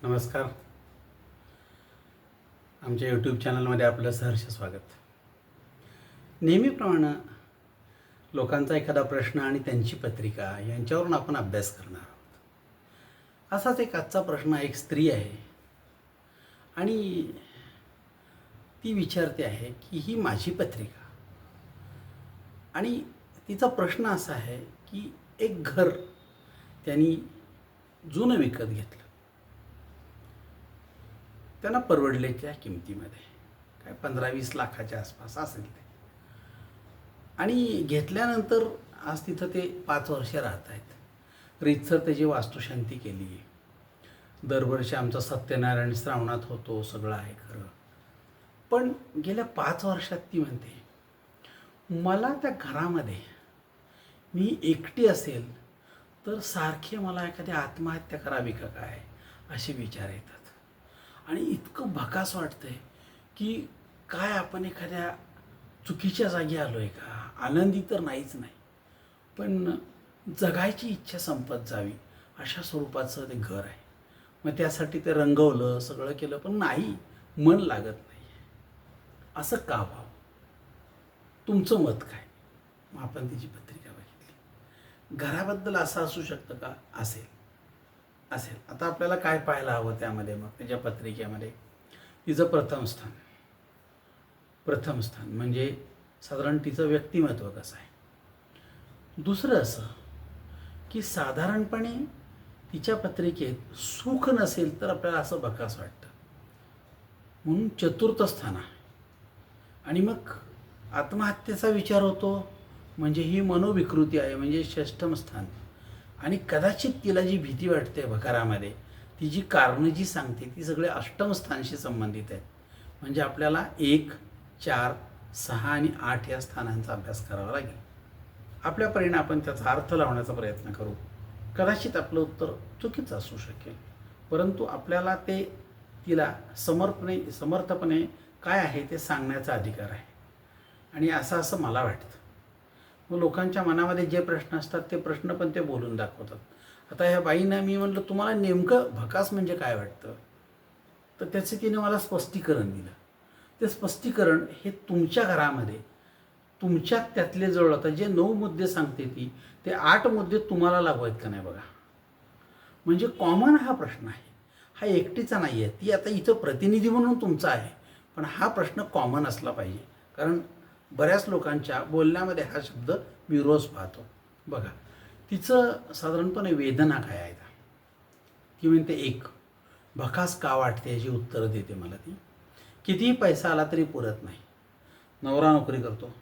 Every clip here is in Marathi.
नमस्कार. आमच्या यूट्यूब चॅनलमध्ये आपलं सहर्ष स्वागत. नेहमीप्रमाणे लोकांचा एखादा प्रश्न आणि त्यांची पत्रिका यांच्यावरून आपण अभ्यास करणार आहोत. असाच एक आजचा प्रश्न, एक स्त्री आहे आणि ती विचारते आहे की ही माझी पत्रिका, आणि तिचा प्रश्न असा आहे की एक घर त्यांनी जुनं विकत घेतलं, त्यांना परवडलेल्या किमतीमध्ये, काय 15-20 लाखाच्या आसपास असेल ते. आणि घेतल्यानंतर आज तिथं ते 5 वर्ष राहत आहेत. रीतसर त्याची वास्तुशांती केली. दरवर्षी आमचा सत्यनारायण श्रावणात होतो, सगळं आहे खरं. पण गेल्या 5 वर्षात ती म्हणते, मला त्या घरामध्ये मी एकटी असेल तर सारखे मला एखादी आत्महत्या करावी का काय असे विचार येतात. आणि इतकं भकास वाटतंय की काय आपण एखाद्या चुकीच्या जागी आलो आहे का. आनंदी तर नाहीच नाही, पण जगायची इच्छा संपत जावी अशा स्वरूपाचं ते घर आहे. मग त्यासाठी ते रंगवलं, सगळं केलं, पण नाही, मन लागत नाही. असं का व्हावं? तुमचं मत काय? मग आपण तिची पत्रिका बघितली. घराबद्दल असं असू शकतं का? असेल. आता आपल्याला काय पाहायला हवं त्यामध्ये? मग त्याच्या पत्रिकेमध्ये तिचं प्रथम स्थान म्हणजे साधारण तिचं व्यक्तिमत्व कसं आहे. दुसरं असं की साधारणपणे तिच्या पत्रिकेत सुख नसेल तर आपल्याला असं भकास वाटतं, म्हणून चतुर्थ स्थान आहे. आणि मग आत्महत्येचा विचार होतो, म्हणजे ही मनोविकृती आहे, म्हणजे षष्ठम स्थान. आणि कदाचित तिला जी भीती वाटते घरामध्ये, ती जी कारणं जी सांगते ती सगळे अष्टम स्थानशी संबंधित आहेत. म्हणजे आपल्याला 1, 4, 6 आणि 8 या स्थानांचा अभ्यास करावा लागेल. आपल्या परीने आपण त्याचा अर्थ लावण्याचा प्रयत्न करू. कदाचित आपलं उत्तर चुकीचं असू शकेल, परंतु आपल्याला ते तिला समर्थपणे काय आहे ते सांगण्याचा अधिकार आहे. आणि असं मला वाटतं. मग लोकांच्या मनामध्ये जे प्रश्न असतात ते प्रश्न पण ते बोलून दाखवतात. आता ह्या बाईंना मी म्हटलं, तुम्हाला नेमकं भकास म्हणजे काय वाटतं? तर त्याचे तिने मला स्पष्टीकरण दिलं. ते स्पष्टीकरण हे तुमच्या घरामध्ये, तुमच्या त्यातले जवळ, आता जे 9 मुद्दे सांगते ती, ते 8 मुद्दे तुम्हाला लागू आहेत का नाही बघा. म्हणजे कॉमन हा प्रश्न आहे, हा एकटीचा नाही आहे. ती आता इथं प्रतिनिधी म्हणून तुमचा आहे, पण हा प्रश्न कॉमन असला पाहिजे. कारण बऱ्याच लोकांच्या बोलण्यामध्ये हा शब्द मी रोज पाहतो. बघा, तिचं साधारणपणे वेदना काय आहे. ती म्हणते, 1, भकास का वाटते याची उत्तरं देते मला ती. कितीही पैसा आला तरी पुरत नाही. नवरा नोकरी करतो,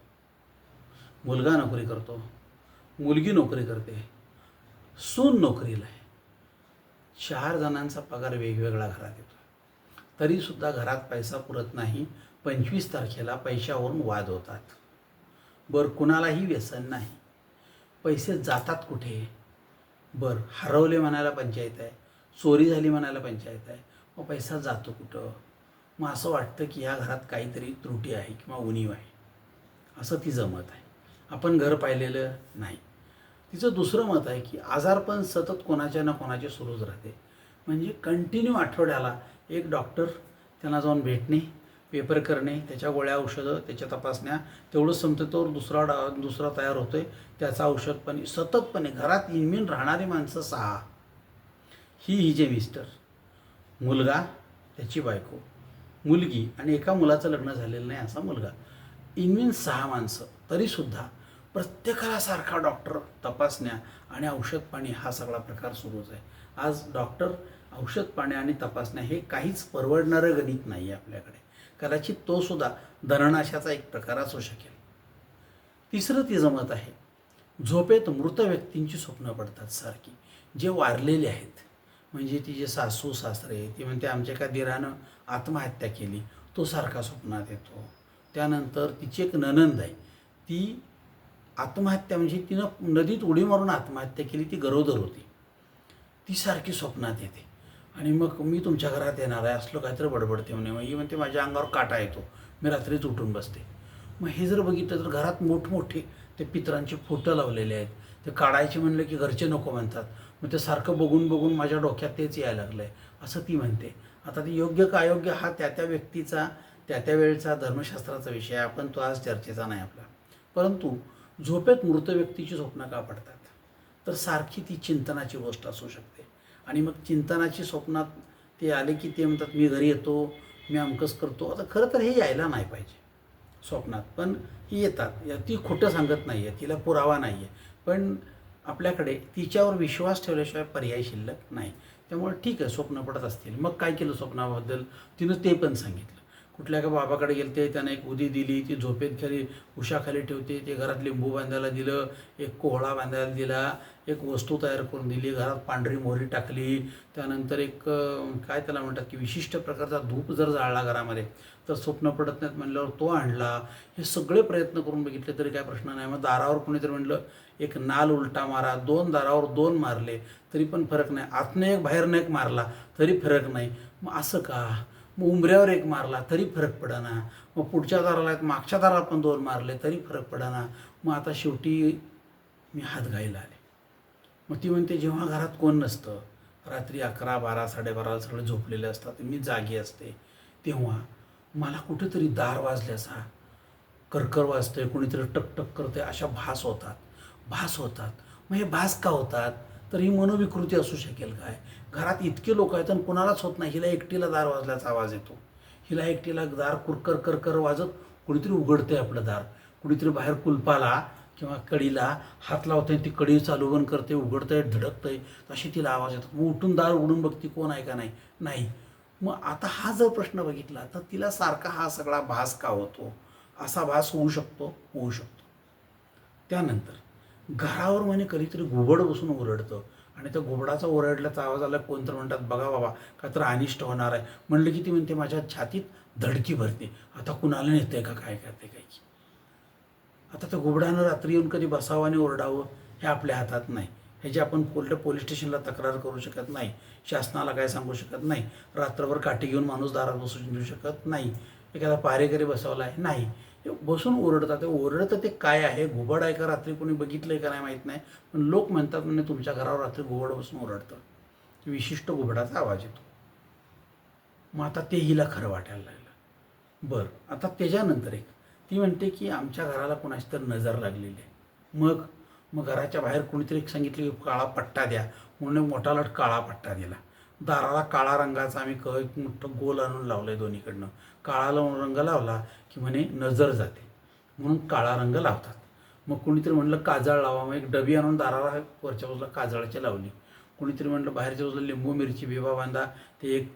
मुलगा नोकरी करतो, मुलगी नोकरी करते, सून नोकरीला आहे. 4 जणांचा पगार वेगवेगळा घरात येतो, तरीसुद्धा घरात पैसा पुरत नाही. 25 तारखेला पैशावरून वाद होतात. बरं, कुणालाही व्यसन नाही. पैसे जातात कुठे? बरं, हरवले म्हणायला पंचायत आहे, चोरी झाली म्हणायला पंचायत आहे, मग पैसा जातो कुठं? मग असं वाटतं की ह्या घरात काहीतरी त्रुटी आहे किंवा उणीव आहे, असं तिचं मत आहे. आपण घर पाहिलेलं नाही. तिचं दुसरं मत आहे की आजारपण सतत कोणाच्या ना कोणाचे सुरूच राहते. म्हणजे कंटिन्यू आठवड्याला एक डॉक्टर त्यांना जाऊन भेटणे, पेपर करणे, त्याच्या गोळ्या औषधं, त्याच्या तपासण्या, तेवढं संपतं तोवर दुसरा तयार होतोय, त्याचा औषधपणे सततपणे. घरात इनमिन राहणारी माणसं 6, ही हिचे मिस्टर, मुलगा, त्याची बायको, मुलगी आणि एका मुलाचं लग्न झालेलं नाही असा मुलगा. इनमिन 6 माणसं. तरीसुद्धा प्रत्येकाला सारखा डॉक्टर, तपासण्या आणि औषधपाणी हा सगळा प्रकार सुरूच आहे. आज डॉक्टर, औषधपाणी आणि तपासण्या हे काहीच परवडणारं गणित नाही आहे आपल्याकडे. कदाचित तो सुद्धा धननाशाचा एक प्रकार असू शकेल. तिसरं तिचं मत आहे, झोपेत मृत व्यक्तींची स्वप्न पडतात सारखी, जे वारलेले आहेत. म्हणजे तिचे सासू सासरे, ती म्हणते आमच्या एका दिरानं आत्महत्या केली, तो सारखा स्वप्नात येतो. त्यानंतर तिची एक नणंद आहे, ती आत्महत्या म्हणजे तिनं नदीत उडी मारून आत्महत्या केली, ती गरोदर होती, ती सारखी स्वप्नात येते. आणि मग मी तुमच्या घरात येणार आहे असलं काहीतरी बडबडते म्हणे. मग ही म्हणते माझ्या अंगावर काटा येतो, मी रात्रीच उठून बसते. मग हे जर बघितलं तर घरात मोठमोठे ते पितरांचे फोटो लावलेले आहेत. ते काढायचे म्हणलं की घरचे नको म्हणतात. मग ते सारखं बघून माझ्या डोक्यात तेच यायला लागलं आहे. असं ती म्हणते. आता ती योग्य का अयोग्य हा त्या त्या व्यक्तीचा त्या त्या वेळचा धर्मशास्त्राचा विषय आहे, आपण तो आज चर्चेचा नाही आपला. परंतु झोपेत मृत व्यक्तीची स्वप्न का पडतात, तर सारखी ती चिंतनाची गोष्ट असू शकते. आणि मग चिंतनाची स्वप्नात ते आले की ते म्हणतात मी घरी येतो, मी अमकंच करतो. आता खरं तर हे यायला नाही पाहिजे स्वप्नात, पण ही येतात. ती खोटं सांगत नाही आहे, तिला पुरावा नाही आहे, पण आपल्याकडे तिच्यावर विश्वास ठेवल्याशिवाय पर्याय शिल्लक नाही. त्यामुळे ठीक आहे, स्वप्न पडत असतील. मग काय केलं स्वप्नाबद्दल तिनं ते पण सांगितलं. कुठल्या एका बाबाकडे गेलते, त्यानं एक उदी दिली, ती झोपेत खाली उशाखाली ठेवते, ते घरात लिंबू बांधायला दिलं, एक कोहळा बांधायला दिला, एक वस्तू तयार करून दिली, घरात पांढरी मोहरी टाकली, त्यानंतर एक काय त्याला म्हणतात की विशिष्ट प्रकारचा धूप जर जाळला घरामध्ये तर स्वप्न पडत नाहीत म्हणल्यावर तो आणला. हे सगळे प्रयत्न करून बघितले तरी काय प्रश्न नाही. मग दारावर कोणीतरी म्हणलं एक नाल उलटा मारा, 2 दारावर 2 मारले तरी पण फरक नाही, आतनं एक बाहेरनं एक मारला तरी फरक नाही. मग असं का? मग उंबऱ्यावर एक मारला तरी फरक पडेना, मग पुढच्या दाराला एक मागच्या दाराला पण 2 मारले तरी फरक पडेना. मग आता शेवटी मी हात घाईला आले. मग ती म्हणते जेव्हा घरात कोण नसतं, रात्री 11, 12, 12:30 सगळे झोपलेले असतात, मी जागी असते, तेव्हा मला कुठेतरी दार वाजल्याचा करकर वाजतंय, कोणीतरी टकटक करते, अशा भास होतात. मग हे भास का होतात? तर ही मनोविकृती असू शकेल काय? घरात इतके लोक आहेत आणि कुणालाच होत नाही, हिला एकटीला दार वाजल्याचा आवाज येतो, हिला एकटीला दार कुरकर करकर वाजत कुणीतरी उघडते आपलं दार, कुणीतरी बाहेर कुलपाला किंवा कडीला हात लावते, ती कडी चालू बंद करते, उघडतंय धडकतंय, अशी तिला आवाज येतो. मग उठून दार उघडून बघते कोण आहे का नाही. मग आता हा जर प्रश्न बघितला तर तिला सारखा हा सगळा भास का होतो? असा भास होऊ शकतो. त्यानंतर घरावर म्हणे कधीतरी घुबड बसून ओरडतं आणि त्या घुबडाचा ओरडल्याचा आवाज आला, कोणतर म्हणतात बघा बाबा का तर अनिष्ट होणार आहे. म्हणलं की ती म्हणते माझ्या छातीत धडकी भरते, आता कुणाला नेते का काय करते काय की. आता त्या घुबडानं रात्री येऊन कधी बसावं आणि ओरडावं हे आपल्या हातात नाही. ह्याची आपण पोलीस स्टेशनला तक्रार करू शकत नाही, शासनाला काय सांगू शकत नाही, रात्रभर काठी घेऊन माणूस दारात बसू देऊ शकत नाही, एखादा पहारेकरी बसवला आहे नाही. बसून ओरडतात. ते ओरडतं ते काय आहे? घुबड आहे का? रात्री कोणी बघितलं आहे का नाही माहीत नाही, पण लोक म्हणतात म्हणजे तुमच्या घरावर रात्री घुबड बसून ओरडतं, विशिष्ट घुबडाचा आवाज येतो. मग आता ते हिला खरं वाटायला लागलं. बरं, आता त्याच्यानंतर एक ती म्हणते की आमच्या घराला कोणाची तर नजर लागलेली आहे. मग घराच्या बाहेर कोणीतरी एक सांगितलं की काळा पट्टा द्या, म्हणून मोठा लट काळा पट्टा दिला. दाराला काळा रंगाचा आम्ही एक मोठं गोल आणून लावलं आहे दोन्हीकडनं. काळा रंग लावला की म्हणे नजर जाते, म्हणून काळा रंग लावतात. मग कोणीतरी म्हणलं काजळ लावा, मग एक डबी आणून दाराला वरच्या बाजूला काजळाची लावली. कोणीतरी म्हणलं बाहेरच्या बाजूला लिंबू मिरची बिबा बांधा, ते एक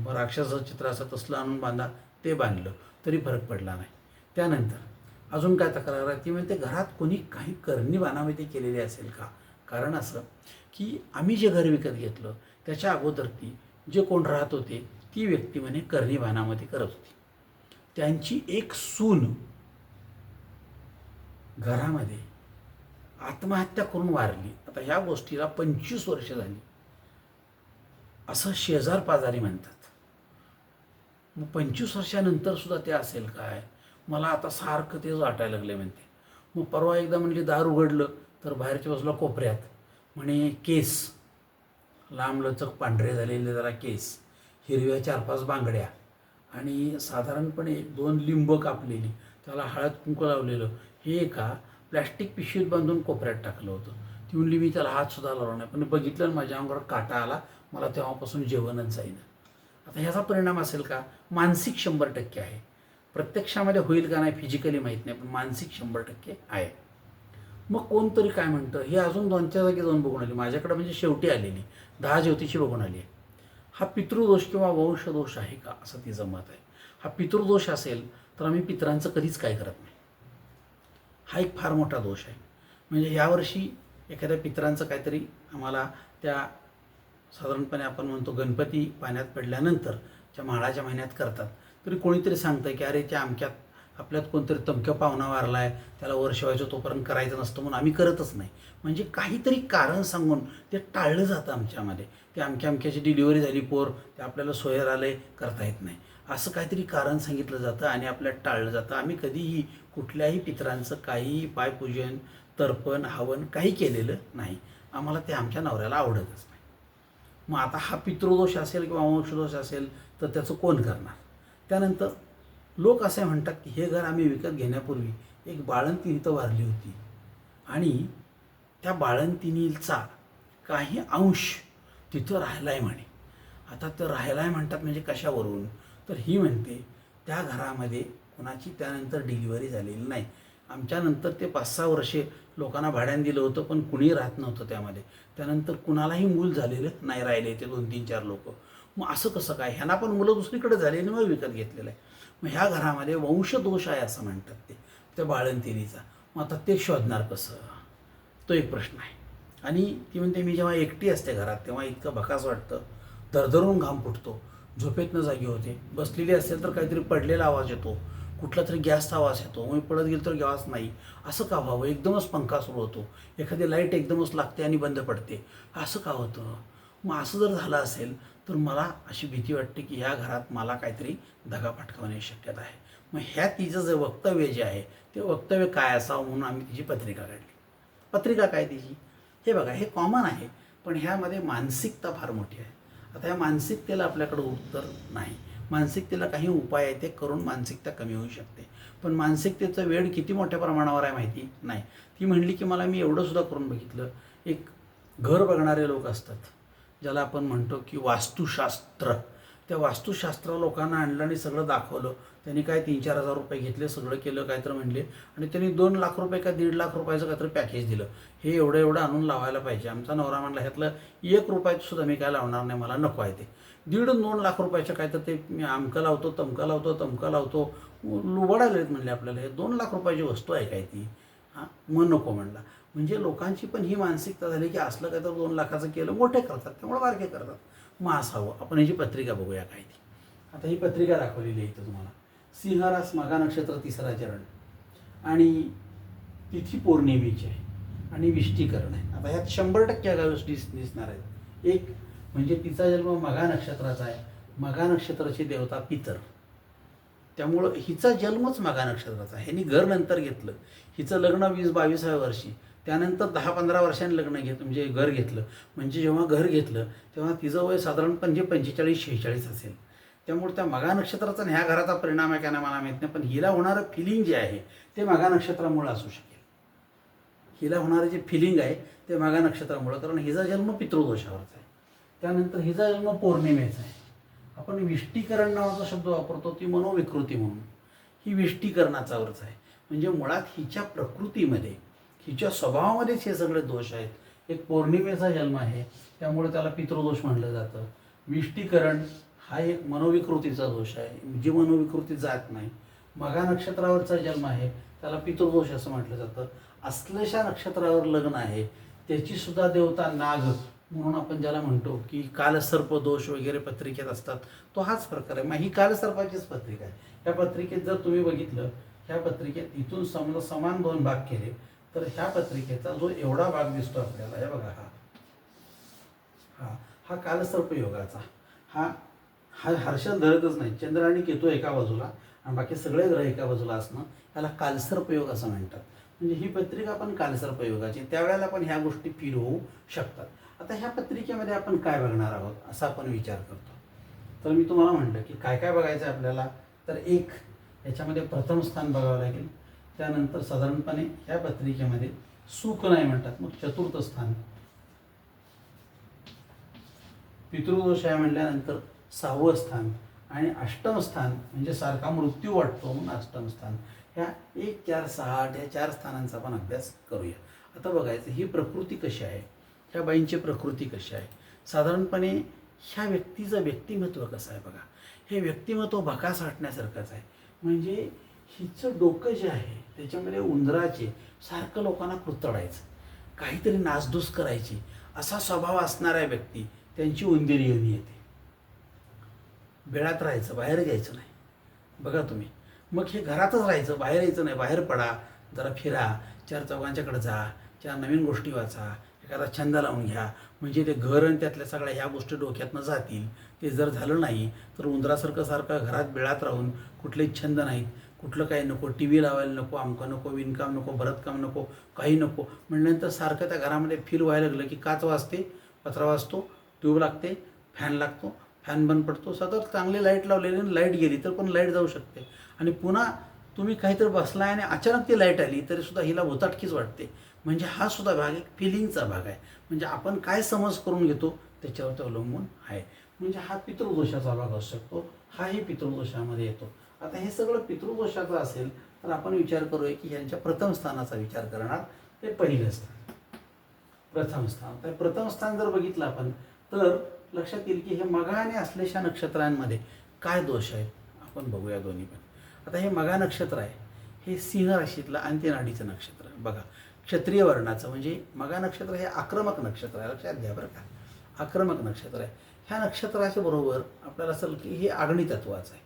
राक्षसाचं चित्र असं तसलं आणून बांधा, ते बांधलं तरी फरक पडला नाही. त्यानंतर अजून काय तक्रार आहे? ती म्हणते घरात कोणी काही करणी बाणामध्ये केलेली असेल का? कारण असं की आम्ही जे घर विकत घेतलं त्याच्या अगोदर ती जे कोण राहत होते ती व्यक्ती म्हणे करणी बाणामध्ये करत होती. त्यांची एक सून घरामध्ये आत्महत्या करून वारली. आता ह्या गोष्टीला 25 वर्ष झाली असं शेजार पाजारी म्हणतात. मग 25 वर्षानंतर सुद्धा ते असेल काय? मला आता सारखं तेच वाटायला लागले म्हणते. मग परवा एकदा म्हणजे दार उघडलं तर बाहेरच्या बाजूला कोपऱ्यात म्हणे केस, लांबलचक पांढरे झालेले जरा केस, हिरव्या 4-5 बांगड्या आणि साधारणपणे 2 लिंब कापलेली, त्याला हळद कुंकू लावलेलं, हे एका प्लॅस्टिक पिशवीत बांधून कोपऱ्यात टाकलं होतं. ती म्हणली मी त्याला हातसुद्धा लावला नाही, पण बघितलं माझ्या अंगावर काटा आला, मला तेव्हापासून जेवणच जाईना. आता ह्याचा परिणाम असेल का? मानसिक 100% आहे. प्रत्यक्षामध्ये होईल का नाही फिजिकली माहीत नाही, पण मानसिक 100% आहे. मग कोणतरी काय म्हणतं, हे अजून 2-4 जागी जाऊन बघून आली, माझ्याकडे म्हणजे शेवटी आलेली 10 ज्योतिषी बघून आली आहे. हा पितृदोष किंवा वंशदोष आहे का, असं तिचं मत आहे. हा पितृदोष असेल तर आम्ही पितरांचं कधीच काय करत नाही, हा एक फार मोठा दोष आहे. म्हणजे यावर्षी एखाद्या पितरांचं काहीतरी आम्हाला त्या साधारणपणे आपण म्हणतो गणपती पाण्यात पडल्यानंतर त्या माळाच्या महिन्यात करतात, तरी कोणीतरी सांगतं की अरे त्या अमक्यात आपल्यात कोणतरी तमक्या पाहुणा वारला आहे, त्याला वर शिवायचं तोपर्यंत करायचं नसतं म्हणून आम्ही करतच नाही. म्हणजे काहीतरी कारण सांगून ते टाळलं जातं आमच्यामध्ये. ते अमक्याची डिलिव्हरी झाली पोर, ते आपल्याला सोयर आलं आहे, करता येत नाही, असं काहीतरी कारण सांगितलं जातं आणि आपल्याला टाळलं जातं. आम्ही कधीही कुठल्याही पितरांचं काहीही पायपूजन, तर्पण, हवन काही केलेलं नाही. आम्हाला ते आमच्या नवऱ्याला आवडतच नाही. मग आता हा पितृदोष असेल किंवा वंशदोष असेल तर त्याचं कोण करणार? त्यानंतर लोक असे म्हणतात की हे घर आम्ही विकत घेण्यापूर्वी एक बाळंतीण इथं वारली होती आणि त्या बाळंतिणीचा काही अंश तिथं राहिला आहे म्हणे. आता तर राहिला आहे म्हणतात म्हणजे कशावरून? तर ही म्हणते त्या घरामध्ये कुणाची त्यानंतर डिलिव्हरी झालेली नाही. आमच्यानंतर ते 5-6 वर्षे लोकांना भाड्यानं दिलं होतं, पण कुणीही राहत नव्हतं त्यामध्ये. त्यानंतर कुणालाही मूल झालेलं नाही राहिले ते 2-3-4 लोक. मग असं कसं काय? ह्यांना पण मुलं दुसरीकडे झालेली मग विकत घेतलेलं आहे. मग ह्या घरामध्ये वंशदोष आहे असं म्हणतात ते त्या बाळंतिणीचा. मग आता ते शोधणार कसं? तो एक प्रश्न आहे. आणि ती म्हणते मी जेव्हा एकटी असते घरात तेव्हा इतकं भकास वाटतं, दरदरून घाम फुटतो, झोपेतनं जागी होते. बसलेली असेल तर काहीतरी पडलेला आवाज येतो, कुठला तरी गॅसचा आवाज येतो, मग पळत गेलं तर गॅस नाही. असं का व्हावं? एकदमच पंखा सुरू होतो, एखादी लाईट एकदमच लागते आणि बंद पडते. असं का होतं? मग असं जर झालं असेल तर मला अशी भीती वाटते की ह्या घरात मला काहीतरी दगा फटकावण्याची शक्यता आहे. मग ह्या तिचं जे वक्तव्य जे आहे ते वक्तव्य काय असावं म्हणून आम्ही तिची पत्रिका काढली. पत्रिका काय तिची? हे बघा, हे कॉमन आहे, पण ह्यामध्ये मानसिकता फार मोठी आहे. आता या मानसिकतेला आपल्याकडं उत्तर नाही. मानसिकतेला काही उपाय आहे, ते करून मानसिकता कमी होऊ शकते. पण मानसिकतेचं वेळ किती मोठ्या प्रमाणावर आहे माहिती नाही. ती म्हणली की मी एवढंसुद्धा करून बघितलं. एक घर बघणारे लोक असतात, ज्याला आपण म्हणतो की वास्तुशास्त्र. त्या वास्तुशास्त्र लोकांना आणलं आणि सगळं दाखवलं. त्यांनी काय 3-4 हजार रुपये घेतले, सगळं केलं काय तर म्हणले, आणि त्यांनी 2 लाख रुपये का 1.5 लाख रुपयाचं काहीतरी पॅकेज दिलं. हे एवढं एवढं आणून लावायला पाहिजे. आमचा नवरा म्हणला ह्यातलं 1 रुपयाचं सुद्धा मी काय लावणार नाही, मला नको आहे ते. 1.5-2 लाख रुपयाचं काय तर ते मी अमकं लावतो, तमकं लावतो, लुबाडायला म्हणले आपल्याला. हे 2 लाख रुपयाची वस्तू आहे काय ती? हां, मग नको म्हणला. म्हणजे लोकांची पण ही मानसिकता झाली की असलं काय तर 2 लाखाचं केलं, मोठे करतात त्यामुळे बारके करतात. मग असावं. आपण ह्याची पत्रिका बघूया काय ती. आता ही पत्रिका दाखवलेली आहे इथं तुम्हाला. सिंहरास मघा नक्षत्र 3रा चरण आणि तिथी पौर्णिमेची आहे आणि विष्टीकरण आहे. आता ह्यात 100% या गोष्टी दिसणार आहेत. एक म्हणजे तिचा जन्म मघा नक्षत्राचा आहे. मघा नक्षत्राची देवता पितर, त्यामुळं हिचा जन्मच मघा नक्षत्राचा. ह्यांनी घर नंतर घेतलं. हिचं लग्न 20-22व्या वर्षी, त्यानंतर 10-15 वर्षांनी लग्न म्हणजे घर घेतलं. म्हणजे जेव्हा घर घेतलं तेव्हा तिचं वय साधारणपणे 45-46 असेल. त्यामुळे त्या मघा नक्षत्राचा ह्या घराचा परिणाम आहे का नाही मला माहीत नाही, पण हिला होणारं फिलिंग जे आहे ते मघा नक्षत्रामुळं असू शकेल. हिला होणारं जे फिलिंग आहे ते मघा नक्षत्रामुळं, कारण हिचा जन्म पितृदोषावरचा आहे. त्यानंतर हिचा जन्म पौर्णिमेचा आहे. आपण विष्टीकरण नावाचा शब्द वापरतो, ती मनोविकृती म्हणून. ही विष्टीकरणाचा अर्थ आहे. म्हणजे मुळात हिच्या प्रकृतीमध्ये, हिच्या स्वभावामध्येच हे सगळे दोष आहेत. एक पौर्णिमेचा जन्म आहे त्यामुळे त्याला पितृदोष म्हटलं जातं. विष्टीकरण हा एक मनोविकृतीचा दोष आहे, जी मनोविकृती जात नाही. मघा नक्षत्रावरचा जन्म आहे त्याला पितृदोष असं म्हटलं जातं. आश्लेषा नक्षत्रावर लग्न आहे, त्याची सुद्धा देवता नाग म्हणून आपण ज्याला म्हणतो की कालसर्प दोष वगैरे पत्रिकेत असतात, तो हाच प्रकार आहे. मग ही कालसर्पाचीच पत्रिका आहे. ह्या पत्रिकेत जर तुम्ही बघितलं, ह्या पत्रिकेत इथून समान 2 भाग केले तर ह्या पत्रिकेचा जो एवढा भाग दिसतो आपल्याला, हे बघा, हा कालसर्प योगाचा, हा हर्षल धरतच नाही. चंद्र आणि केतू एका बाजूला आणि बाकी सगळे ग्रह एका बाजूला असणं याला कालसर्प योग असं म्हणतात. म्हणजे ही पत्रिका पण कालसर्प योगाची, त्यावेळेला पण ह्या गोष्टी फील होऊ शकतात. आता ह्या पत्रिकेमध्ये आपण काय बघणार आहोत असा आपण विचार करतो. तर मी तुम्हाला म्हटलं की काय काय बघायचं आहे आपल्याला. तर एक, याच्यामध्ये प्रथम स्थान बघावं लागेल. त्यानंतर साधारणपणे ह्या पत्रिकेमध्ये सुख नाही म्हणतात, मग चतुर्थ स्थान. पितृदोष आहे म्हटल्यानंतर 6वं स्थान आणि अष्टम स्थान म्हणजे सारखा मृत्यू वाटतो म्हणून अष्टम स्थान. ह्या 1, 4, 6, 8 या 4 स्थानांचा आपण अभ्यास करूया. आता बघायचं ही प्रकृती कशी आहे, ह्या बाईंची प्रकृती कशी आहे. साधारणपणे ह्या व्यक्तीचं व्यक्तिमत्व कसं आहे बघा. हे व्यक्तिमत्व भकास वाटण्यासारखंच आहे. म्हणजे हिचं डोकं जे आहे त्याच्यामध्ये उंदराचे सारखं लोकांना कुरतडायचं, काहीतरी नासधूस करायची असा स्वभाव असणाऱ्या व्यक्ती त्यांची उंदीर येऊन येते. बेळात राहायचं, बाहेर घ्यायचं नाही. बघा तुम्ही, मग हे घरातच राहायचं, बाहेर यायचं नाही. बाहेर पडा, जरा फिरा, 4 चौघांच्याकडे जा, 4 नवीन गोष्टी वाचा, एखादा छंद लावून घ्या. म्हणजे ते घर आणि त्यातल्या सगळ्या ह्या गोष्टी डोक्यातनं जातील. ते जर झालं नाही तर उंदरासारखं घरात बेळात राहून कुठलेही छंद नाहीत, कुठलं काही नको, टी व्ही लावायला नको, अमकं नको, विणकाम नको, भरतकाम नको, काही नको म्हटल्यानंतर सारखं त्या घरामध्ये फील व्हायला लागलं की काच वाजते, पत्रा वाजतो, ट्यूब लागते, फॅन लागतो, फॅन बंद पडतो, सतत चांगली लाईट लावलेली आणि लाईट गेली तर पण लाईट जाऊ शकते. आणि पुन्हा तुम्ही काहीतरी बसलाय आणि अचानक ती लाईट आली तरीसुद्धा हिला भुताटकीच वाटते. म्हणजे हा सुद्धा भाग एक फिलिंगचा भाग आहे. म्हणजे आपण काय समज करून घेतो त्याच्यावर अवलंबून आहे. म्हणजे हा पितृदोषाचा भाग असू शकतो, हाही पितृदोषामध्ये येतो. आता हे सगळं पितृदोषाचं असेल तर आपण विचार करूया की यांच्या प्रथम स्थानाचा विचार करणार. ते पहिलं स्थान, प्रथम स्थान. तर प्रथम स्थान जर बघितलं आपण तर लक्षात येईल की हे मघा आणि आश्लेषा नक्षत्रांमध्ये काय दोष आहेत आपण बघूया दोन्ही पण. आता हे मघा नक्षत्र आहे, हे सिंह राशीतलं अंत्यनाडीचं नक्षत्र आहे. बघा क्षत्रिय वर्णाचं म्हणजे मघा नक्षत्र हे आक्रमक नक्षत्र आहे, लक्षात घ्या बरं का, आक्रमक नक्षत्र आहे. ह्या नक्षत्राच्या बरोबर आपल्याला असेल की हे अग्नितत्वाचं आहे.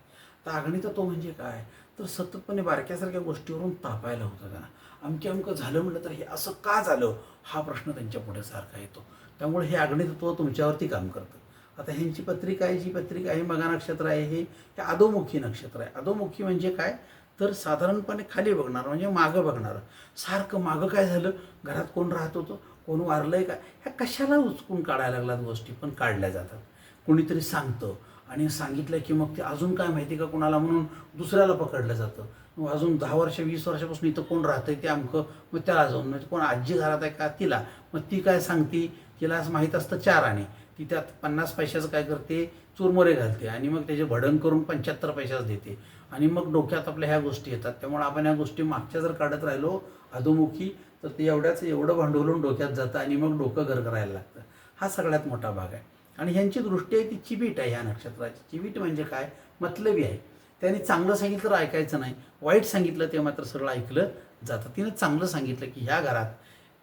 तर अग्नितत्व म्हणजे काय तर सततपणे बारक्यासारख्या गोष्टीवरून तापायला होतं त्यांना. अमकं झालं म्हटलं तर हे असं का झालं हा प्रश्न त्यांच्या पुढे सारखा येतो. त्यामुळे हे अग्नितत्व तुमच्यावरती काम करतं. आता ह्यांची पत्रिका आहे, जी पत्रिका आहे मघा नक्षत्र आहे, हे अधोमुखी नक्षत्र आहे. अधोमुखी म्हणजे काय तर साधारणपणे खाली बघणार म्हणजे मागं बघणार. सारखं मागं काय झालं, घरात कोण राहत होतं, कोण वारलंय का, ह्या कशाला उचकून काढायला लागलात गोष्टी, पण काढल्या जातात. कोणीतरी सांगतं आणि सांगितलं की मग ते अजून काय माहिती का कुणाला म्हणून दुसऱ्याला पकडलं जातं. मग अजून 10 वर्ष 20 वर्षापासून इथं कोण राहतंय ते अमकं, मग त्याला जाऊन म्हणजे कोण आजी घरात आहे का तिला, मग ती काय सांगते तिला असं माहीत असतं 4 आणे, ती त्यात 50 पैशाचं काय करते चुरमुरे घालते आणि मग त्याचे भडंग करून 75 पैशाच देते आणि मग डोक्यात आपल्या ह्या गोष्टी येतात. त्यामुळे आपण ह्या गोष्टी मागच्या जर काढत राहिलो अधोमुखी तर ते एवढं भांडवलून डोक्यात जातं आणि मग डोकं घर करायला लागतं. हा सगळ्यात मोठा भाग आहे. आणि ह्यांची दृष्टी आहे ती चिवीट आहे. ह्या नक्षत्राची चिवीट म्हणजे काय मतलबी आहे. त्यांनी चांगलं सांगितलं तर ऐकायचं नाही, वाईट सांगितलं ते मात्र सगळं ऐकलं जातं. तिनं चांगलं सांगितलं की ह्या घरात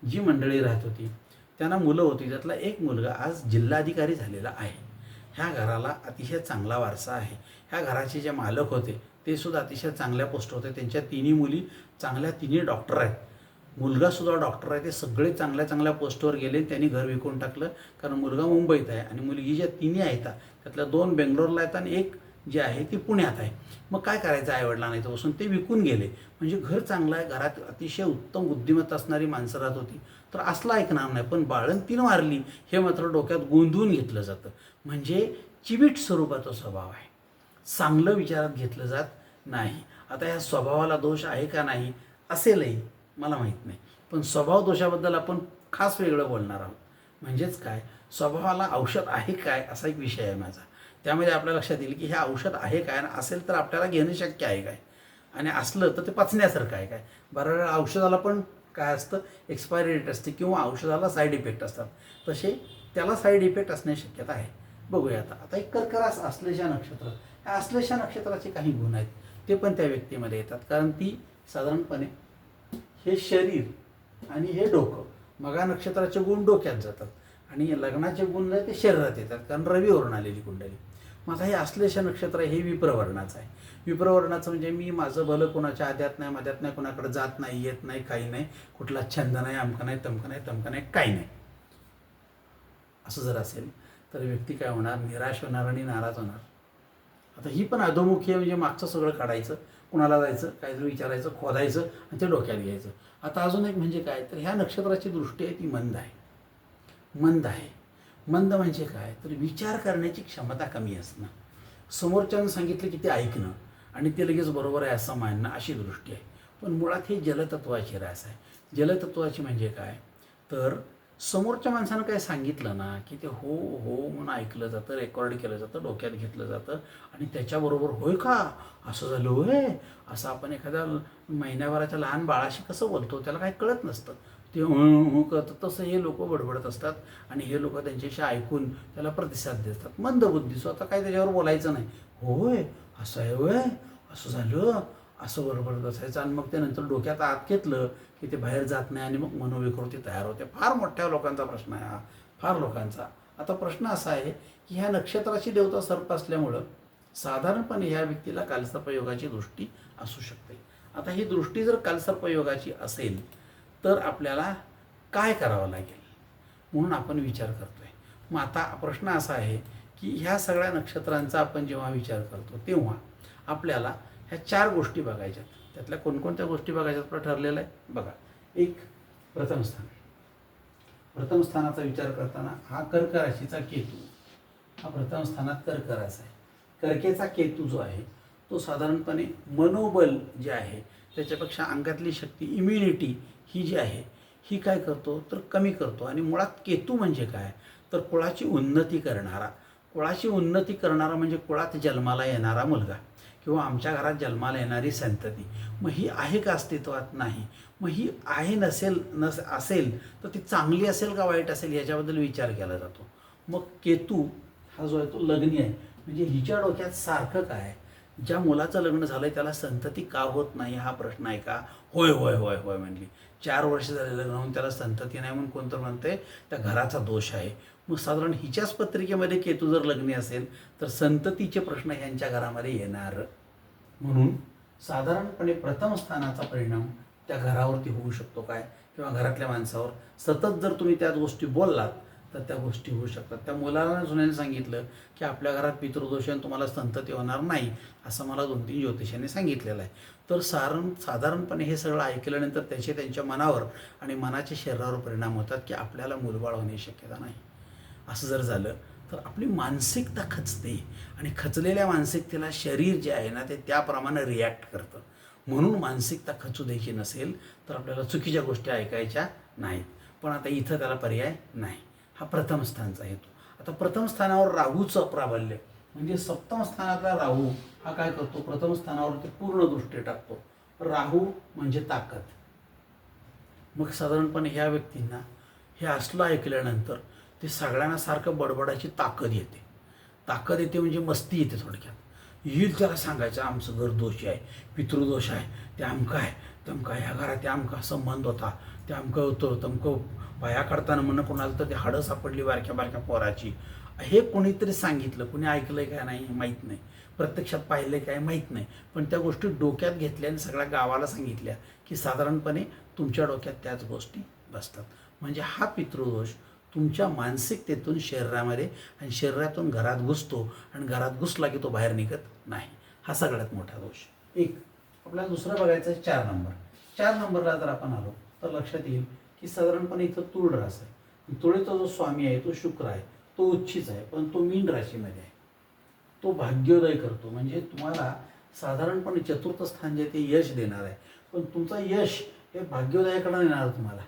जी मंडळी राहत होती त्यांना मुलं होती, त्यातला एक मुलगा आज जिल्हाधिकारी झालेला आहे. ह्या घराला अतिशय चांगला वारसा आहे. ह्या घराचे जे मालक होते ते सुद्धा अतिशय चांगल्या पोस्ट होते. त्यांच्या तिन्ही मुली चांगल्या, तिन्ही डॉक्टर आहेत. मुलगासुद्धा डॉक्टर आहे. ते सगळे चांगल्या चांगल्या पोस्टवर गेले. त्यांनी घर विकून टाकलं कारण मुलगा मुंबईत आहे आणि मुलगी ज्या तिन्ही आहेत त्यातल्या 2 बेंगलोरला आहेत आणि एक जे आहे ती पुण्यात आहे. मग काय करायचं आईवडिलांना इथं बसून ते विकून गेले. म्हणजे घर चांगलं आहे, घरात अतिशय उत्तम बुद्धिमत्ता असणारी माणसं राहत होती, तर असलं ऐकणार नाही. पण बाळंतीनं मारली हे मात्र डोक्यात गोंधळून घेतलं जातं. म्हणजे चिवीट स्वरूपाचा स्वभाव आहे, चांगलं विचारात घेतलं जात नाही. आता ह्या स्वभावाला दोष आहे का नाही असेलही मला माहीत नाही, पण स्वभाव दोषाबद्दल आपण खास वेगळं बोलणार आहोत. म्हणजेच काय, स्वभावाला औषध आहे काय असा एक विषय आहे माझा. त्यामध्ये आपल्या लक्षात येईल की हे औषध आहे काय आणि असेल तर आपल्याला घेणं शक्य आहे काय, आणि असलं तर ते पचण्यासारखं आहे काय. बऱ्याच वेळा औषधाला पण काय असतं एक्सपायरी डेट असते किंवा औषधाला साईड इफेक्ट असतात, तसे त्याला साईड इफेक्ट असण्याची शक्यता आहे. बघूया आता एक कर्करास आश्लेषा नक्षत्र. ह्या आश्लेषा नक्षत्राचे काही गुण आहेत ते पण त्या व्यक्तीमध्ये येतात. कारण ती साधारणपणे हे शरीर आणि हे डोकं, मघा नक्षत्राचे गुण डोक्यात जातात आणि लग्नाचे गुण ते शरीरात येतात कारण रवीवरून आलेली कुंडली. मग आता हे आश्लेषा नक्षत्र हे विप्रवर्णाचं आहे. विप्रवर्णाचं म्हणजे मी माझं भलं कोणाच्या आद्यात नाही मध्यात नाही, कोणाकडे जात नाही येत नाही काही नाही, कुठला छंद नाही, अमकं नाही तमकं नाही तमकं नाही काही नाही. असं जर असेल तर व्यक्ती काय होणार, निराश होणार आणि नाराज होणार. आता ही पण अधोमुखी आहे. म्हणजे मागचं सगळं काढायचं, कुणाला जायचं काहीतरी विचारायचं, खोदायचं आणि ते डोक्यात घ्यायचं. आता अजून एक म्हणजे काय तर ह्या नक्षत्राची दृष्टी आहे ती मंद आहे. मंद आहे. मंद म्हणजे काय तर विचार करण्याची क्षमता कमी असणं, समोरच्यानं सांगितलं की ते ऐकणं आणि ते लगेच बरोबर आहे असं मानणं, अशी दृष्टी आहे. पण मुळात हे जलतत्वाची रास आहे. जलतत्वाची म्हणजे काय तर समोरच्या माणसानं काय सांगितलं ना की ते हो हो म्हणून ऐकलं जातं, रेकॉर्ड केलं जातं, डोक्यात घेतलं जातं आणि त्याच्याबरोबर होय का असं झालं होय असं आपण एखाद्या महिन्याभराच्या लहान बाळाशी कसं बोलतो त्याला काही कळत नसतं, ते हो कळतं. तसं हे लोक बडबडत असतात आणि हे लोक त्यांच्याशी ऐकून त्याला प्रतिसाद देतात. मंदबुद्धी, स्वतः काय त्याच्यावर बोलायचं नाही. होय असं आहे होय असं झालं असं बरोबर असायचं आणि मग ते नंतर डोक्यात आत घेतलं की ते बाहेर जात नाही आणि मग मनोविकृती तयार होते. फार मोठ्या लोकांचा प्रश्न आहे हा, फार लोकांचा. आता प्रश्न असा आहे की ह्या नक्षत्राची देवता सर्प असल्यामुळं साधारणपणे ह्या व्यक्तीला कालसर्पयोगाची दृष्टी असू शकते. आता ही दृष्टी जर कालसर्पयोगाची असेल तर आपल्याला काय करावं लागेल म्हणून आपण विचार करतोय. मग आता प्रश्न असा आहे की ह्या सगळ्या नक्षत्रांचा आपण जेव्हा विचार करतो तेव्हा आपल्याला ह्या 4 गोष्टी बघायच्यात. त्यातल्या कोणकोणत्या गोष्टी बघायच्यात आपलं ठरलेलं आहे बघा. एक प्रथम स्थान. प्रथम स्थानाचा विचार करताना हा कर्क राशीचा केतू हा प्रथम स्थानात कर्क रास आहे. कर्केचा केतू जो आहे तो साधारणपणे मनोबल जे आहे त्याच्यापेक्षा अंगातली शक्ती इम्युनिटी ही जी आहे ही काय करतो तर कमी करतो. आणि मुळात केतू म्हणजे काय तर कुळाची उन्नती करणारा, कुळाची उन्नती करणारा म्हणजे कुळात जन्माला येणारा मुलगा किंवा आमच्या घरात जन्माला येणारी संतती. मग ही आहे का अस्तित्वात? नाही. मग ही आहे असेल तर ती चांगली असेल का वाईट असेल याच्याबद्दल विचार केला जातो. मग केतू हा जो आहे तो लग्नी आहे. म्हणजे हिच्या डोक्यात सारखं काय, ज्या मुलाचं लग्न झालंय त्याला संतती का होत नाही हा प्रश्न आहे का? होय होय होय होय म्हणली. 4 वर्ष झाले लग्न होऊन त्याला संतती नाही म्हणून कोणतं म्हणते त्या घराचा दोष आहे. मग साधारण हिच्याच पत्रिकेमध्ये केतू जर लग्नी असेल तर संततीचे प्रश्न ह्यांच्या घरामध्ये येणार. म्हणून साधारणपणे प्रथम स्थानाचा परिणाम त्या घरावरती होऊ शकतो काय, किंवा घरातल्या माणसावर सतत जर तुम्ही त्याच गोष्टी बोललात तर त्या गोष्टी होऊ शकतात. त्या मुलाला जुन्याने सांगितलं की आपल्या घरात पितृदोष आहे तुम्हाला संतती होणार नाही असं मला 2-3 ज्योतिषांनी सांगितलेलं आहे. तर साधारणपणे हे सगळं ऐकल्यानंतर त्याचे त्यांच्या मनावर आणि मनाच्या शरीरावर परिणाम होतात की आपल्याला मुलबाळ होण्याची शक्यता नाही. असं जर झालं तर आपली मानसिकता खचते आणि खचलेल्या मानसिकतेला शरीर जे आहे ना ते त्याप्रमाणे रिॲक्ट करतं. म्हणून मानसिकता खचू द्यायची नसेल तर आपल्याला चुकीच्या गोष्टी ऐकायच्या नाहीत. पण आता इथं त्याला पर्याय नाही. हा प्रथम स्थानचा हेतू. आता प्रथम स्थानावर राहूचं प्राबल्य म्हणजे सप्तम स्थानातला राहू हा काय करतो, प्रथम स्थानावरती पूर्ण दृष्टी टाकतो. राहू म्हणजे ताकद. मग साधारणपणे ह्या व्यक्तींना हे असलं ऐकल्यानंतर ते सगळ्यांना सारखं बडबडायची ताकद येते. ताकद येते म्हणजे मस्ती येते थोडक्यात. येईल त्याला सांगायचं आमचं घर दोषी आहे, पितृदोष आहे, ते अमकं आहे तमकं आहे, ह्या घरात ते अमका संबंध होता, ते अमकं होतं तमकं, पाया काढताना म्हणणं कोणाला तर ते हाडं सापडली बारक्या बारक्या पोराची. हे कोणीतरी सांगितलं, कोणी ऐकलंय काय नाही माहीत नाही, प्रत्यक्षात पाहिलंय काय माहीत नाही, पण त्या गोष्टी डोक्यात घेतल्या आणि सगळ्या गावाला सांगितल्या की साधारणपणे तुमच्या डोक्यात त्याच गोष्टी बसतात. म्हणजे हा पितृदोष तुमच्या मानसिकतेतून शरीरामध्ये आणि शरीरातून घरात घुसतो आणि घरात घुसला की तो बाहेर निघत नाही. हा सगळ्यात मोठा दोष. एक आपल्याला दुसरं बघायचं आहे 4 नंबर. 4 नंबरला जर आपण आलो तर लक्षात येईल की साधारणपणे इथं तुळ रास आहे. तुळेचा जो स्वामी आहे तो शुक्र आहे, तो उच्चीच आहे, पण तो मीन राशीमध्ये आहे. तो भाग्योदय करतो. म्हणजे तुम्हाला साधारणपणे चतुर्थ स्थान जे ते यश देणार आहे, पण तुमचं यश हे भाग्योदयाकडे येणार तुम्हाला.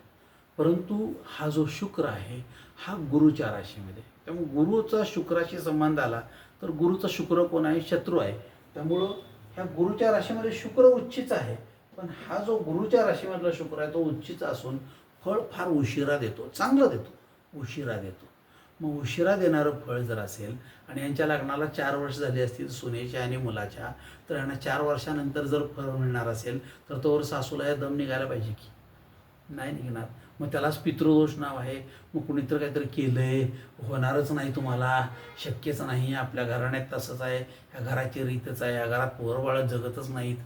परंतु हा जो शुक्र आहे हा गुरुच्या राशीमध्ये, त्यामुळे गुरुचा शुक्राशी संबंध आला तर गुरुचा शुक्र कोण आहे, शत्रू आहे. त्यामुळं ह्या गुरुच्या राशीमध्ये शुक्र उच्चीच आहे, पण हा जो गुरुच्या राशीमधला शुक्र आहे तो उच्चीचा असून फळ फार उशिरा देतो. चांगलं देतो, उशिरा देतो. मग उशिरा देणारं फळ जर असेल आणि यांच्या लग्नाला 4 वर्ष झाली असतील सुनेच्या आणि मुलाच्या, तर यांना 4 वर्षानंतर जर फळ मिळणार असेल तर तोवर सासूला या दम निघायला पाहिजे की नाही निघणार. मग त्यालाच पितृदोष नाव आहे. मग कुणीतरी काहीतरी केलंय, होणारच नाही, तुम्हाला शक्यच नाही, आपल्या घराण्यात तसंच आहे, ह्या घराची रीतच आहे, या घरात पोरबाळ जगतच नाहीत,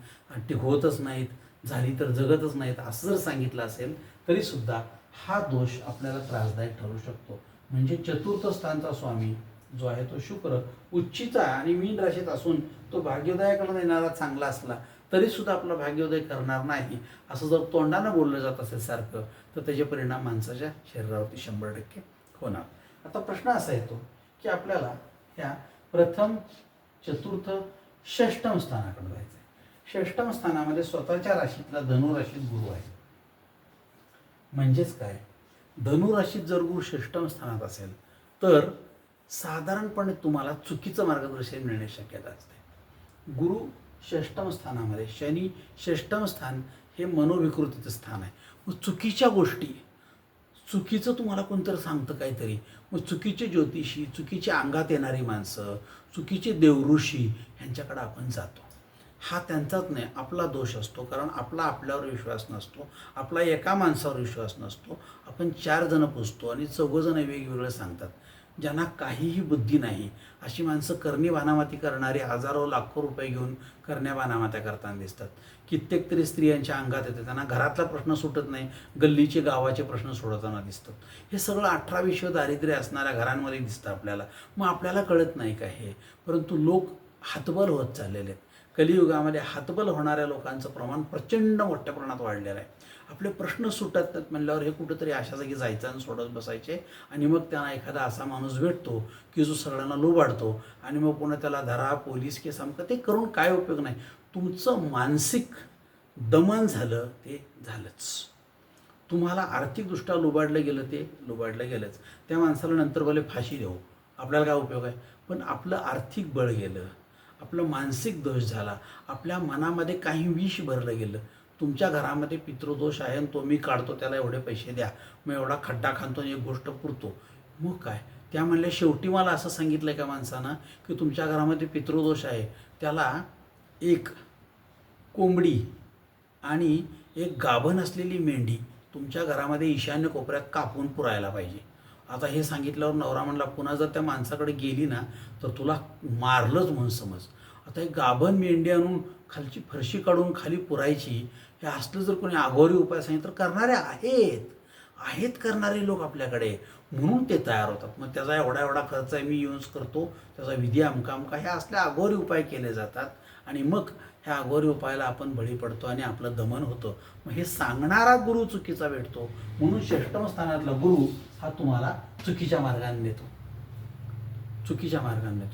टिकवतच नाहीत, झाली तर जगतच नाहीत, असं जर सांगितलं असेल तरीसुद्धा हा दोष आपल्याला त्रासदायक ठरू शकतो. म्हणजे चतुर्थ स्थानचा स्वामी जो आहे तो शुक्र उच्चीचा आणि मीन राशीत असून तो भाग्योदयाकडे येणारा चांगला असला तरीसुद्धा आपला भाग्योदय करणार नाही असं जर तोंडानं बोललं जात असेल सारखं, तर त्याचे परिणाम माणसाच्या शरीरावरती 100% होणार. आता प्रश्न असा येतो की आपल्याला ह्या प्रथम, चतुर्थ, षष्टम स्थानाकडे जायचं आहे. षष्टम स्थानामध्ये स्वतःच्या राशीतला धनुराशीत गुरु आहे. म्हणजेच काय, धनुराशीत जर गुरु षष्टम स्थानात असेल तर साधारणपणे तुम्हाला चुकीचं मार्गदर्शन मिळण्याची शक्यता असते. गुरु षष्टम स्थानामध्ये, शनी षष्टम स्थान हे मनोविकृतीचं स्थान आहे. मग चुकीच्या गोष्टी, चुकीचं तुम्हाला कोणतरी सांगतं काहीतरी, मग चुकीचे ज्योतिषी, चुकीचे अंगात येणारी माणसं, चुकीचे देवऋषी ह्यांच्याकडे आपण जातो. हा त्यांचाच नाही, आपला दोष असतो. कारण आपला आपल्यावर विश्वास नसतो, आपला एका माणसावर विश्वास नसतो. आपण 4 जण पुजतो आणि 4 जण वेगवेगळं सांगतात. ज्यांना काहीही बुद्धी नाही अशी माणसं करणी बानामाती करणारी हजारो लाखो रुपये घेऊन करण्या बानामात्या करताना दिसतात. कित्येक तरी स्त्रियांच्या अंगात येते, त्यांना घरातला प्रश्न सुटत नाही, गल्लीचे गावाचे प्रश्न सोडवताना दिसतात. हे सगळं 18-20 दारिद्र्य असणाऱ्या घरांमध्ये दिसतं आपल्याला. मग आपल्याला कळत नाही का हे. परंतु लोक हातबल होत चाललेले आहेत. कलियुगामध्ये हातबल होणाऱ्या लोकांचं प्रमाण प्रचंड मोठ्या प्रमाणात वाढलेलं आहे. आपले प्रश्न सुटत नाहीत म्हणल्यावर हे कुठंतरी अशा जागी जायचं आणि सोडत बसायचे. आणि मग त्यांना एखादा असा माणूस भेटतो की जो सगळ्यांना लुबाडतो आणि मग पुन्हा त्याला धरा, पोलीस केस आमकं. ते करून काय उपयोग नाही. तुमचं मानसिक दमन झालं ते झालंच. तुम्हाला आर्थिकदृष्ट्या लुबाडलं गेलं ते लुबाडलं गेलंच. त्या माणसाला नंतर भले फाशी देऊ, आपल्याला काय उपयोग आहे. पण आपलं आर्थिक बळ गेलं, आपलं मानसिक दोष झाला, आपल्या मनामध्ये काही विष भरलं गेलं. तुमच्या घरामध्ये पितृदोष आहे आणि तो मी काढतो, त्याला एवढे पैसे द्या, मग एवढा खड्डा खांतो आणि एक गोष्ट पुरतो. मग काय त्या म्हणल्या शेवटी मला असं सांगितलं आहे का माणसानं की तुमच्या घरामध्ये पितृदोष आहे, त्याला एक कोंबडी आणि एक गाभण असलेली मेंढी तुमच्या घरामध्ये ईशान्य कोपऱ्यात कापून पुरायला पाहिजे. आता हे सांगितल्यावर नवरा म्हणला पुन्हा जर त्या माणसाकडे गेली ना तर तुला मारलंच म्हणून समज. आता एक गाभण मेंढी आणून खालची फरशी काढून खाली पुरायची, हे असलं जर कोणी आघोरी उपाय सांगितलं तर करणारे आहेत करणारे लोक आपल्याकडे, म्हणून ते तयार होतात. मग त्याचा एवढा एवढा खर्च आहे, मी यूज करतो, त्याचा विधी अमका अमका, हे असले आघोरी उपाय केले जातात. आणि मग ह्या अघोरी उपायाला आपण बळी पडतो आणि आपलं दमन होतं. मग हे सांगणारा गुरु चुकीचा भेटतो, म्हणून षष्टम स्थानातला गुरु हा तुम्हाला चुकीच्या मार्गाने नेतो.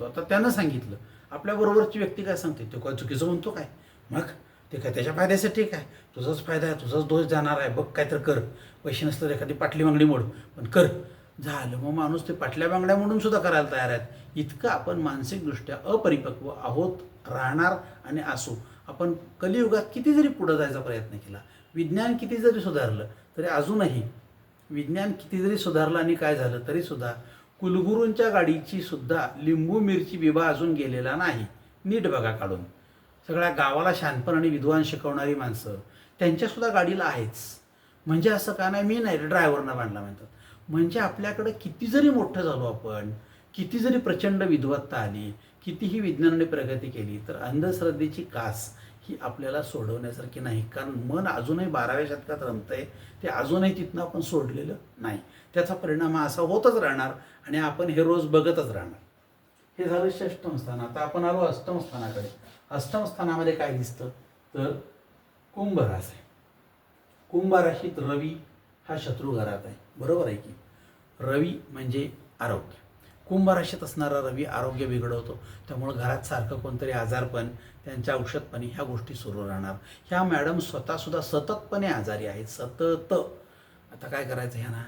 आता त्यानं सांगितलं, आपल्याबरोबरची व्यक्ती काय सांगते, तो काय चुकीचं म्हणतो काय, मग ते काय त्याच्या फायद्यासाठी काय, तुझाच फायदा आहे, तुझाच दोष जाणार आहे, बघ काय तर कर, पैसे नसलं तर एखादी पाटली बांगडी मोड, पण कर. झालं. मग माणूस ते पाटल्या बांगड्या म्हणून सुद्धा करायला तयार आहेत. इतकं आपण मानसिकदृष्ट्या अपरिपक्व आहोत, राहणार आणि असू. आपण कलियुगात किती जरी पुढं जायचा प्रयत्न केला, विज्ञान किती जरी सुधारलं तरी अजूनही विज्ञान किती जरी सुधारलं आणि काय झालं तरी सुद्धा कुलगुरूंच्या गाडीची सुद्धा लिंबू मिरची बिबा अजून गेलेला नाही. नीट बघा काढून. सगळ्या गावाला शहाणपण आणि विद्वान शिकवणारी माणसं त्यांच्यासुद्धा गाडीला आहेच. म्हणजे असं का नाही, मी नाही ड्रायव्हरनं बांधला म्हणतात. म्हणजे आपल्याकडं किती जरी मोठं झालो आपण, किती जरी प्रचंड विद्वत्ता आली, कितीही विज्ञानाने प्रगती केली, तर अंधश्रद्धेची कास ही आपल्याला सोडवण्यासारखी नाही. कारण मन अजूनही 12व्या शतकात रमतंय, ते अजूनही तिथनं आपण सोडलेलं नाही. त्याचा परिणाम हा असा होतच राहणार आणि आपण हे रोज बघतच राहणार. हे झालं षष्टम स्थान. आता आपण आलो अष्टम स्थानाकडे. अष्टम स्थानामध्ये काय दिसतं तर कुंभ रास आहे. कुंभ राशीत रवी हा शत्रू घरात आहे. बरोबर आहे की. रवी म्हणजे आरोग्य. कुंभ राशीत असणारा रवी आरोग्य बिघडवतो. त्यामुळं घरात सारखं कोणतरी आजारपण, त्यांच्या औषधपणी ह्या गोष्टी सुरू राहणार. ह्या मॅडम स्वतःसुद्धा सततपणे आजारी आहेत. सतत. आता काय करायचं ह्या ना,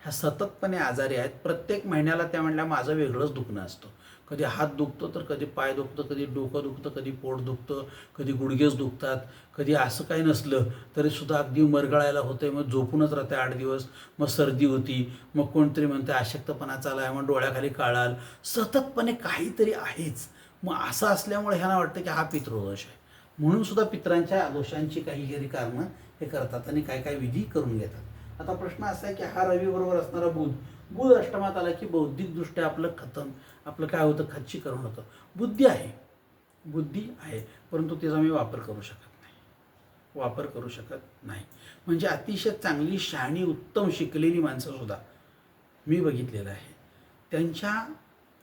ह्या सततपणे आजारी आहेत. प्रत्येक महिन्याला त्या म्हणल्या माझं वेगळंच दुखणं असतं. कधी हात दुखतो तर कधी पाय दुखतं, कधी डोकं दुखतं, कधी पोट दुखतं, कधी गुडघेच दुखतात, कधी असं काही नसलं तरीसुद्धा अगदी मरगळायला होतं. मग झोपूनच राहते 8 दिवस. मग सर्दी होती, मग कोणतरी म्हणते अशक्तपणा चालला आहे, मग डोळ्याखाली काळाल. सततपणे काहीतरी आहेच. मग असं असल्यामुळे ह्यांना वाटतं की हा पितृदोष आहे. म्हणून सुद्धा पितरांच्या दोषांची काही कारणं हे करतात आणि काय विधी करून घेतात. आता प्रश्न असा आहे की हा रवी बरोबर असणारा बुध अष्टमात आला की बौद्धिकदृष्ट्या आपलं आपलं काय होतं, खच्चीकरण होतं. बुद्धी आहे परंतु त्याचा मी वापर करू शकत नाही. म्हणजे अतिशय चांगली शहाणी उत्तम शिकलेली माणसंसुद्धा मी बघितलेलं आहे. त्यांच्या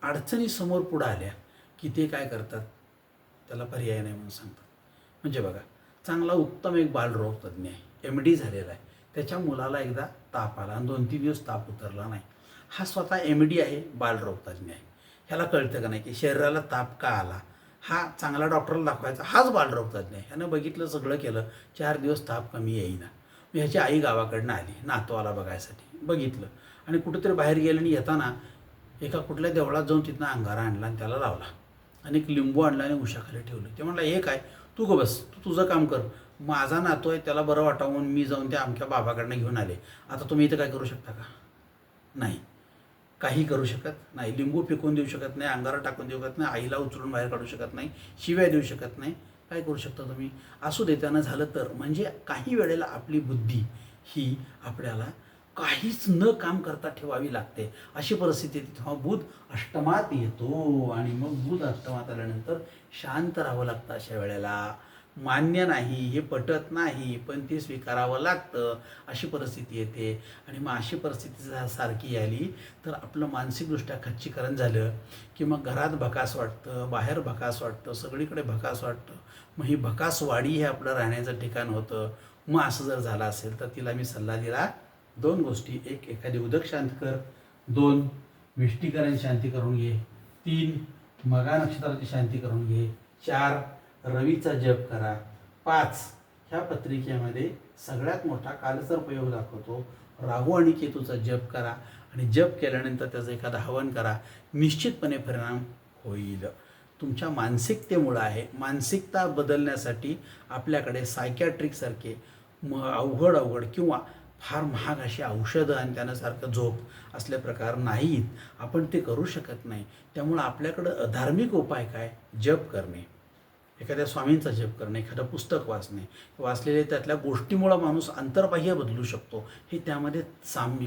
अडचणी समोर पुढं आल्या की ते काय करतात, त्याला पर्याय नाही म्हणून सांगतात. म्हणजे बघा, चांगला उत्तम एक बालरोग तज्ज्ञ आहे, MD झालेला आहे. त्याच्या मुलाला एकदा ताप आला आणि 2-3 दिवस ताप उतरला नाही. हा स्वतः MD आहे, बालरोग तज्ज्ञ आहे. ह्याला कळतं का नाही की शरीराला ताप का आला, हा चांगला डॉक्टरला दाखवायचा. हाच बालरोग तज्ज्ञ आहे. ह्यानं बघितलं, सगळं केलं, 4 दिवस ताप कमी येईना. मग ह्याची आई गावाकडनं आली नातवाला बघायसाठी. बघितलं आणि कुठेतरी बाहेर गेलं आणि येताना एका कुठल्या देवळात जाऊन तिथनं अंगारा आणला आणि त्याला लावला आणि एक लिंबू आणला आणि उशाखाली ठेवलं. ते म्हणला हे काय, तू ग बस, तू तुझं काम कर, माझा नातू आहे त्याला बरं वाटावं म्हणून मी जाऊन त्या आमच्या बाबाकडनं घेऊन आले. आता तुम्ही इथं काय करू शकता का? नाही, काही करू शकत नाही. लिंबू फेकून देऊ शकत नाही, अंगारा टाकून देऊ शकत नाही, आईला उचलून बाहेर काढू शकत नाही, शिव्या देऊ शकत नाही. काय करू शकता तुम्ही? असू दे, त्यानं झालं तर. म्हणजे काही वेळेला आपली बुद्धी ही आपल्याला काहीच न काम करता ठेवावी लागते. अशी परिस्थिती येते तेव्हा बुध अष्टमात येतो आणि मग बुध अष्टमात आल्यानंतर शांत राहावं लागतं. अशा वेळेला मान्य नाही, हे पटत नाही, पण ते स्वीकारावं लागतं. अशी परिस्थिती येते. आणि मग अशी परिस्थिती सारखी आली तर आपलं मानसिकदृष्ट्या खच्चीकरण झालं की मग घरात भकास वाटतं, बाहेर भकास वाटतं, सगळीकडे भकास वाटतं. मग ही भकासवाडी हे आपलं राहण्याचं ठिकाण होतं. मग असं जर झालं असेल तर तिला मी सल्ला दिला 2 गोष्टी, एक एखादी उदक शांत कर, 2 विष्टीकरण शांती करून घे, 3 मघा नक्षत्राची शांती करून घे, 4 रवीचा जप करा, 5 ह्या पत्रिकेमध्ये सगळ्यात मोठा कालसर्पयोग दाखवतो, राहू आणि केतूचा जप करा आणि जप केल्यानंतर त्याचं एखादं हवन करा, निश्चितपणे परिणाम होईल. तुमच्या मानसिकतेमुळं आहे. मानसिकता बदलण्यासाठी आपल्याकडे सायकॅट्रिकसारखे अवघड किंवा फार महाग अशी औषधं आणि त्याच्यासारखं झोप असले प्रकार नाहीत. आपण ते करू शकत नाही. त्यामुळं आपल्याकडं अधार्मिक उपाय काय? जप करणे, एखाद्या स्वामींचा जप करणे, एखादं पुस्तक वाचणे, वाचलेले त्यातल्या गोष्टीमुळं माणूस अंतर्बाह्य बदलू शकतो. हे त्यामध्ये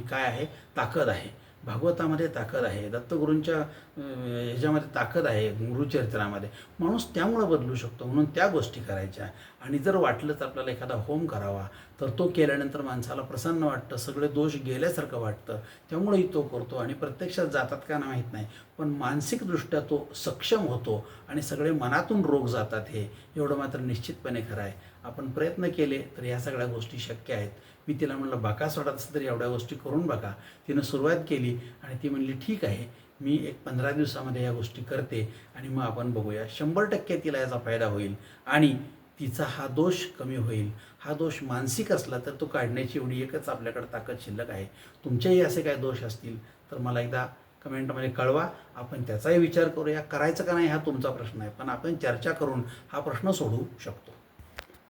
काय आहे? ताकद आहे. भागवतामध्ये ताकद आहे, दत्तगुरूंच्या ह्याच्यामध्ये ताकद आहे, गुरुचरित्रामध्ये. माणूस त्यामुळं बदलू शकतो. म्हणून त्या गोष्टी करायच्या. आणि जर वाटलं तर आपल्याला एखादा होम करावा, तर तो केल्यानंतर माणसाला प्रसन्न वाटतं, सगळे दोष गेल्यासारखं वाटतं, त्यामुळेही तो करतो. आणि प्रत्यक्षात जातात का नाही माहीत नाही, पण मानसिकदृष्ट्या तो सक्षम होतो आणि सगळे मनातून रोग जातात. हे एवढं मात्र निश्चितपणे खरं आहे. आपण प्रयत्न केले तर ह्या सगळ्या गोष्टी शक्य आहेत. मी तिला म्हणलं बाकासोडात असं तरी एवढ्या गोष्टी करून बघा. तिनं सुरुवात केली आणि ती म्हणली ठीक आहे, मी एक 15 दिवसामध्ये या गोष्टी करते आणि मग आपण बघूया. 100% तिला याचा फायदा होईल आणि तिचा हा दोष कमी होईल. हा दोष मानसिक असला तर तो काढण्याची एवढी एकच आपल्याकडे ताकद शिल्लक आहे. तुमचेही असे काय दोष असतील तर मला एकदा कमेंटमध्ये कळवा. आपण त्याचाही विचार करूया. करायचं का नाही हा तुमचा प्रश्न आहे, पण आपण चर्चा करून हा प्रश्न सोडवू शकतो.